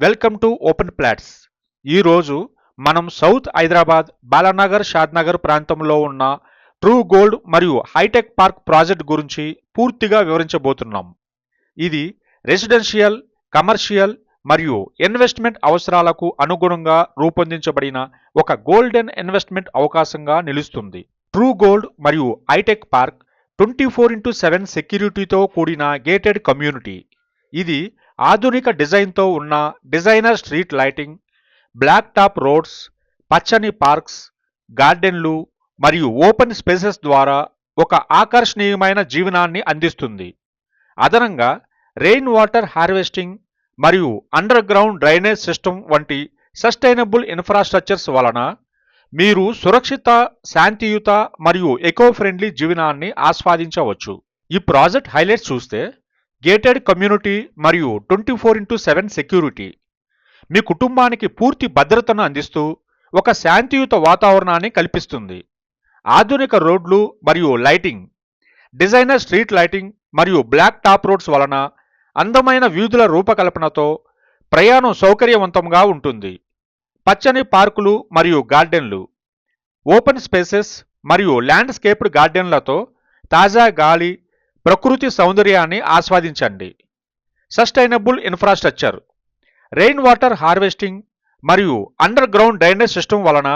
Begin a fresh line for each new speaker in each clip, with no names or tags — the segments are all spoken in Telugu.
Welcome to open plots. ఈరోజు మనం సౌత్ హైదరాబాద్ బాలానగర్ షాద్నగర్ ప్రాంతంలో ఉన్న ట్రూ గోల్డ్ మరియు హైటెక్ పార్క్ ప్రాజెక్ట్ గురించి పూర్తిగా వివరించబోతున్నాం. ఇది రెసిడెన్షియల్, కమర్షియల్ మరియు ఇన్వెస్ట్మెంట్ అవసరాలకు అనుగుణంగా రూపొందించబడిన ఒక గోల్డెన్ ఇన్వెస్ట్మెంట్ అవకాశంగా నిలుస్తుంది. ట్రూ గోల్డ్ మరియు హైటెక్ పార్క్ 24/7 సెక్యూరిటీతో కూడిన గేటెడ్ కమ్యూనిటీ. ఇది ఆధునిక డిజైన్తో ఉన్న designer street lighting, black top roads, పచ్చని పార్క్స్, గార్డెన్లు మరియు ఓపెన్ స్పేసెస్ ద్వారా ఒక ఆకర్షణీయమైన జీవనాన్ని అందిస్తుంది. అదనంగా రెయిన్ వాటర్ హార్వెస్టింగ్ మరియు అండర్ గ్రౌండ్ డ్రైనేజ్ సిస్టమ్ వంటి సస్టైనబుల్ ఇన్ఫ్రాస్ట్రక్చర్స్ వలన మీరు సురక్షిత, శాంతియుత మరియు ఎకో ఫ్రెండ్లీ జీవనాన్ని ఆస్వాదించవచ్చు. ఈ ప్రాజెక్ట్ హైలైట్స్ చూస్తే గేటెడ్ కమ్యూనిటీ మరియు 24/7 సెక్యూరిటీ మీ కుటుంబానికి పూర్తి భద్రతను అందిస్తూ ఒక శాంతియుత వాతావరణాన్ని కల్పిస్తుంది. ఆధునిక రోడ్లు మరియు లైటింగ్, డిజైనర్ స్ట్రీట్ లైటింగ్ మరియు బ్లాక్ టాప్ రోడ్స్ వలన అందమైన వీధుల రూపకల్పనతో ప్రయాణం సౌకర్యవంతంగా ఉంటుంది. పచ్చని పార్కులు మరియు గార్డెన్లు, ఓపెన్ స్పేసెస్ మరియు ల్యాండ్స్కేప్డ్ గార్డెన్లతో తాజా గాలి, ప్రకృతి సౌందర్యాన్ని ఆస్వాదించండి. Sustainable infrastructure, rain water harvesting మరియు అండర్ గ్రౌండ్ డ్రైనేజ్ సిస్టమ్ వలన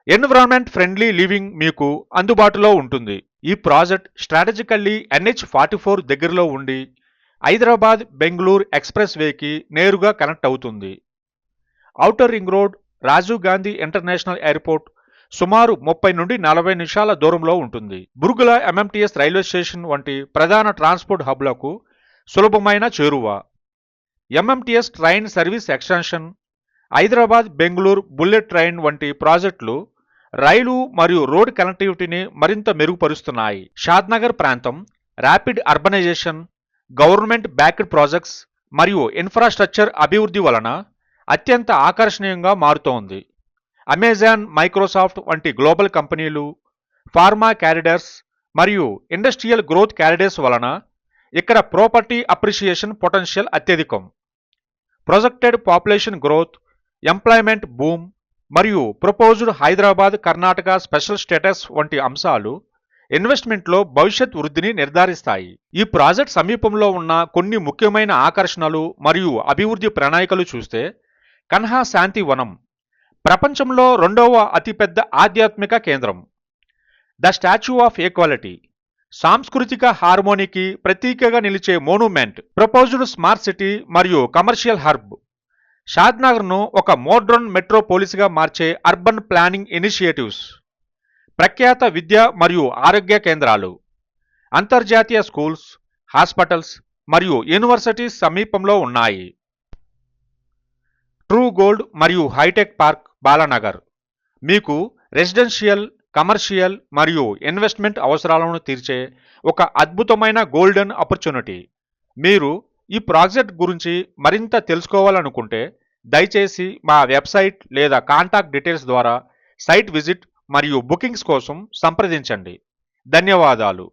ఎన్విరాన్మెంట్ ఫ్రెండ్లీ లివింగ్ మీకు అందుబాటులో ఉంటుంది. ఈ ప్రాజెక్ట్ స్ట్రాటజికల్లీ NH-44 దగ్గరలో ఉండి హైదరాబాద్ బెంగళూరు ఎక్స్ప్రెస్ వేకి నేరుగా కనెక్ట్ అవుతుంది. Outer ring road, Rajiv Gandhi international airport సుమారు 30 నుండి 40 నిమిషాల దూరంలో ఉంటుంది. బుర్గుల MMTS రైల్వే స్టేషన్ వంటి ప్రధాన ట్రాన్స్పోర్ట్ హబ్లకు సులభమైన చేరువ. MMTS train service extension, Hyderabad Bengaluru bullet train వంటి ప్రాజెక్టులు రైలు మరియు రోడ్ కనెక్టివిటీని మరింత మెరుగుపరుస్తున్నాయి. షాద్నగర్ ప్రాంతం rapid urbanisation, government backed projects మరియు ఇన్ఫ్రాస్ట్రక్చర్ అభివృద్ధి వలన అత్యంత ఆకర్షణీయంగా మారుతోంది. అమెజాన్, మైక్రోసాఫ్ట్ వంటి గ్లోబల్ కంపెనీలు, ఫార్మా క్యారిడర్స్ మరియు ఇండస్ట్రియల్ గ్రోత్ క్యారిడర్స్ వలన ఇక్కడ ప్రాపర్టీ అప్రిషియేషన్ పొటెన్షియల్ అత్యధికం. Projected population growth, employment boom మరియు proposed Hyderabad Karnataka special status వంటి అంశాలు ఇన్వెస్ట్మెంట్లో భవిష్యత్ వృద్ధిని నిర్ధారిస్తాయి. ఈ ప్రాజెక్ట్ సమీపంలో ఉన్న కొన్ని ముఖ్యమైన ఆకర్షణలు మరియు అభివృద్ధి ప్రణాళికలు చూస్తే కన్హా శాంతి వనం, ప్రపంచంలో 2వ అతిపెద్ద ఆధ్యాత్మిక కేంద్రం. ద స్టాచ్యూ ఆఫ్ ఈక్వాలిటీ, సాంస్కృతిక హార్మోనీకి ప్రతీకగా నిలిచే మోనుమెంట్. ప్రపోజ్డ్ స్మార్ట్ సిటీ మరియు కమర్షియల్ హర్బ్, షాద్నగర్ను ఒక మోడ్రన్ మెట్రోపోలిస్గా మార్చే అర్బన్ ప్లానింగ్ ఇనిషియేటివ్స్. ప్రఖ్యాత విద్య మరియు ఆరోగ్య కేంద్రాలు, అంతర్జాతీయ స్కూల్స్, హాస్పిటల్స్ మరియు యూనివర్సిటీస్ సమీపంలో ఉన్నాయి. ట్రూ గోల్డ్ మరియు హైటెక్ పార్క్ బాలానగర్ మీకు రెసిడెన్షియల్, కమర్షియల్ మరియు ఇన్వెస్ట్మెంట్ అవసరాలను తీర్చే ఒక అద్భుతమైన గోల్డెన్ ఆపర్చునిటీ. మీరు ఈ ప్రాజెక్ట్ గురించి మరింత తెలుసుకోవాలనుకుంటే దయచేసి మా వెబ్సైట్ లేదా కాంటాక్ట్ డీటెయిల్స్ ద్వారా సైట్ విజిట్ మరియు బుకింగ్స్ కోసం సంప్రదించండి. ధన్యవాదాలు.